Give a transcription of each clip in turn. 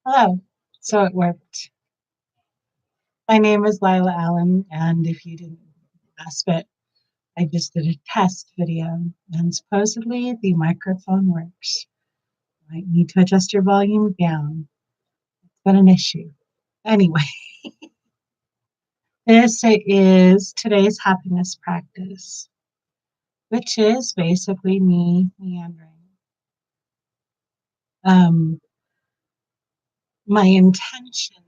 Hello. So it worked. My name is Lila Allen, and if you didn't grasp it, I just did a test video, and supposedly the microphone works. You might need to adjust your volume down. It's been an issue. Anyway, this is today's happiness practice, which is basically me meandering. Um, my intention,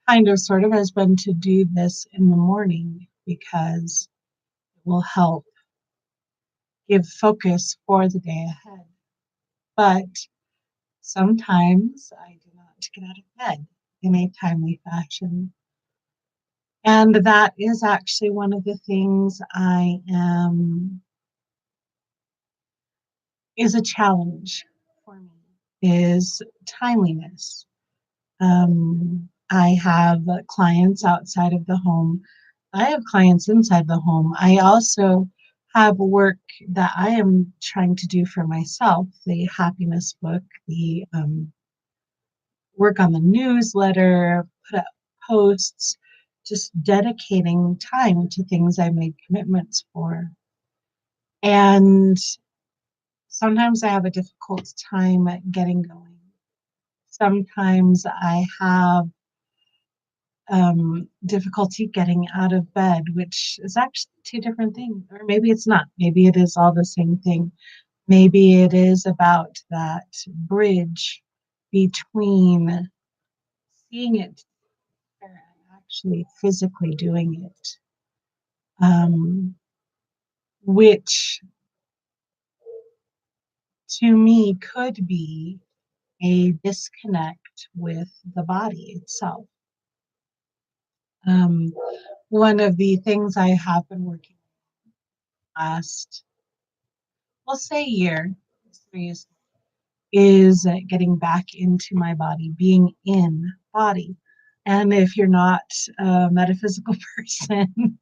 kind of sort of, has been to do this in the morning because it will help give focus for the day ahead. But sometimes I do not get out of bed in a timely fashion. And that is actually one of the things I am is a challenge for me is timeliness. I have clients outside of the home. I have clients inside the home. I also have work that I am trying to do for myself, the happiness book, the work on the newsletter, put up posts, just dedicating time to things I made commitments for. And sometimes I have a difficult time at getting going. Sometimes I have difficulty getting out of bed, which is actually two different things. Or maybe it's not. Maybe it is all the same thing. Maybe it is about that bridge between seeing it and actually physically doing it, which to me could be a disconnect with the body itself. Um, One of the things I have been working on last, we'll say year, is getting back into my body, being in body. And if you're not a metaphysical person,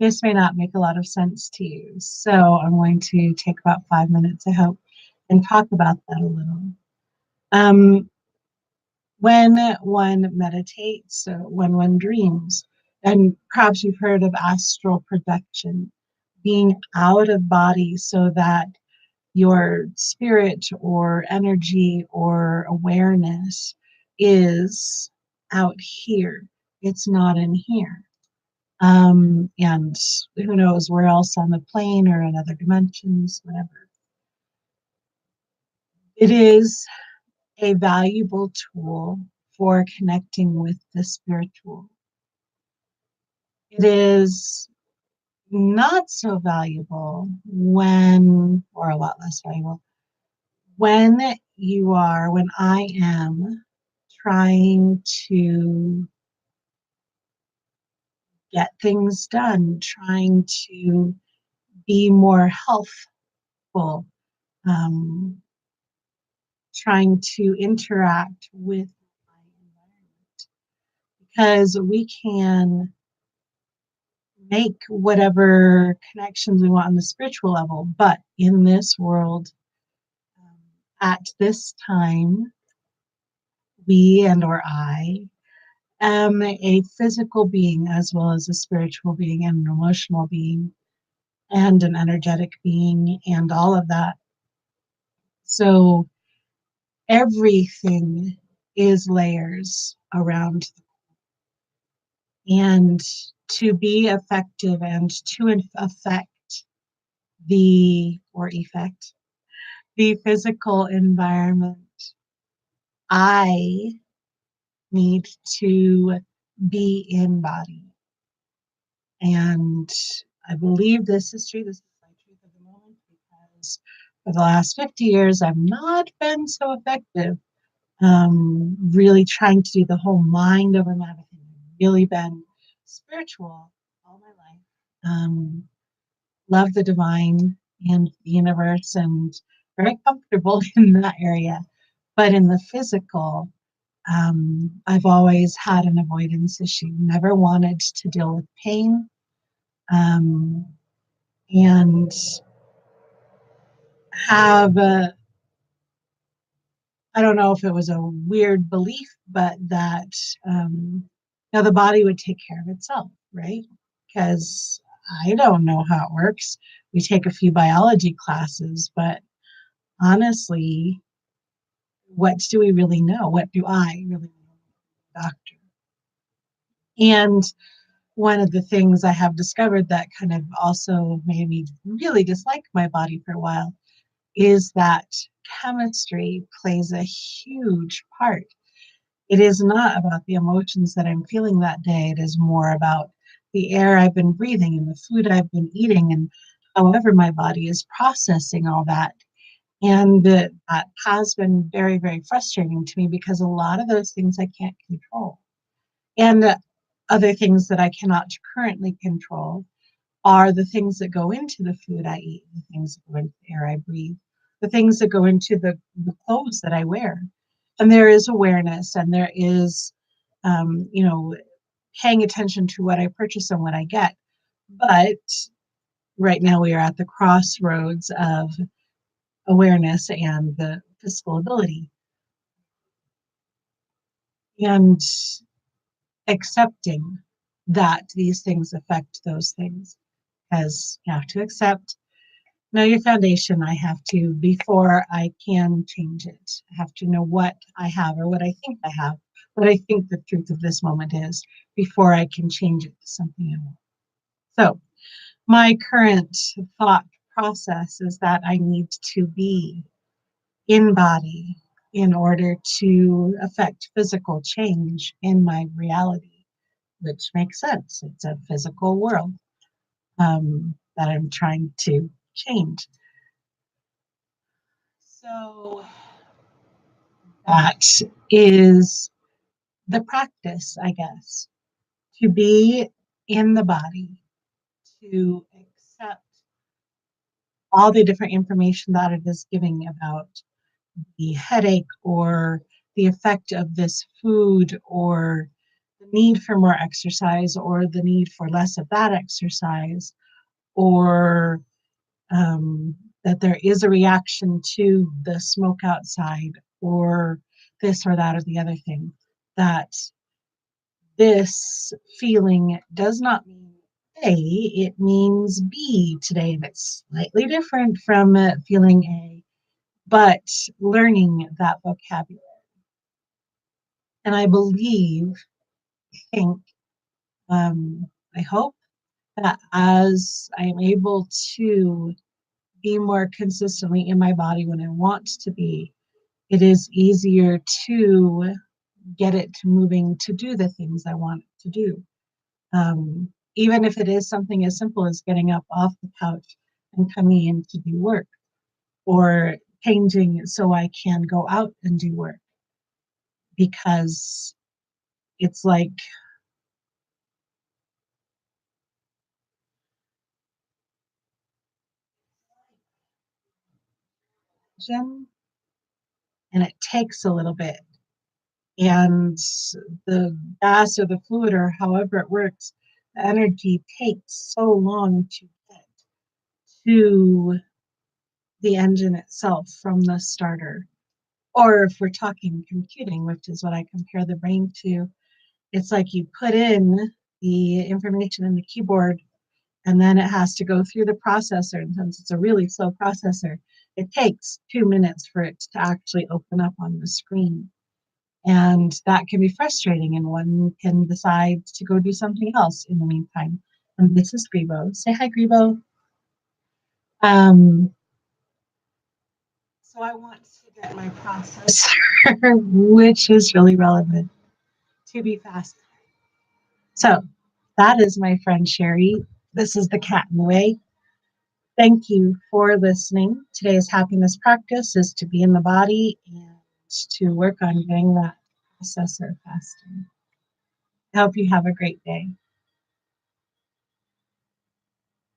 this may not make a lot of sense to you. So I'm going to take about 5 minutes, I hope, and talk about that a little. Um, when one meditates, when one dreams, and perhaps you've heard of astral projection, being out of body so that your spirit or energy or awareness is out here. It's not in here. And who knows where else on the plane or in other dimensions, whatever. It is a valuable tool for connecting with the spiritual. It is not so valuable when, or a lot less valuable, when when I am trying to get things done, trying to be more healthful, um, trying to interact with my environment. Because we can make whatever connections we want on the spiritual level, but in this world, um, at this time, we and or I am a physical being as well as a spiritual being and an emotional being and an energetic being and all of that. So everything is layers around, and to be effective and to affect effect the physical environment, I need to be in body. And I believe this is true. This is my truth of the moment because for the last 50 years, I've not been so effective really trying to do the whole mind over matter thing. I've really been spiritual all my life. Love the divine and the universe and very comfortable in that area. But in the physical, I've always had an avoidance issue, never wanted to deal with pain. Um, and have I don't know if it was a weird belief, but that the body would take care of itself, right? Because I don't know how it works. We take a few biology classes, but honestly, what do we really know? What do I really know, doctor? And one of the things I have discovered that kind of also made me really dislike my body for a while is that chemistry plays a huge part. It is not about the emotions that I'm feeling that day. It is more about the air I've been breathing and the food I've been eating and however my body is processing all that. And that has been very, very frustrating to me because a lot of those things I can't control. And other things that I cannot currently control are the things that go into the food I eat, the things that go into the air I breathe, the things that go into the clothes that I wear. And there is awareness and there is, you know, paying attention to what I purchase and what I get. But right now we are at the crossroads of awareness and the physical ability and accepting that these things affect those things. Because you have to accept, know your foundation. I have to, before I can change it, I have to know what I have or what I think I have, what I think the truth of this moment is before I can change it to something else. So, my current thought process is that I need to be in body in order to affect physical change in my reality, which makes sense. It's a physical world that I'm trying to change. So that is the practice, I guess, to be in the body, to accept all the different information that it is giving about the headache or the effect of this food or the need for more exercise or the need for less of that exercise or um, that there is a reaction to the smoke outside or this or that or the other thing, that this feeling does not mean A, it means B today, and it's slightly different from feeling A, but learning that vocabulary. And I believe, think, um, I hope that as I am able to be more consistently in my body when I want to be, it is easier to get it to moving to do the things I want it to do. Even if it is something as simple as getting up off the couch and coming in to do work or changing so I can go out and do work because it's like gym and it takes a little bit. And the gas or the fluid or however it works, the energy takes so long to get to the engine itself from the starter. Or if we're talking computing, which is what I compare the brain to, it's like you put in the information in the keyboard and then it has to go through the processor. And since it's a really slow processor, it takes 2 minutes for it to actually open up on the screen. And that can be frustrating, and one can decide to go do something else in the meantime. And this is Grebo. Say hi, Grebo. Um, so I want to get my processor, which is really relevant, to be fast. So that is my friend Sherry. This is the cat in the way. Thank you for listening. Today's happiness practice is to be in the body and to work on getting that processor faster. I hope you have a great day.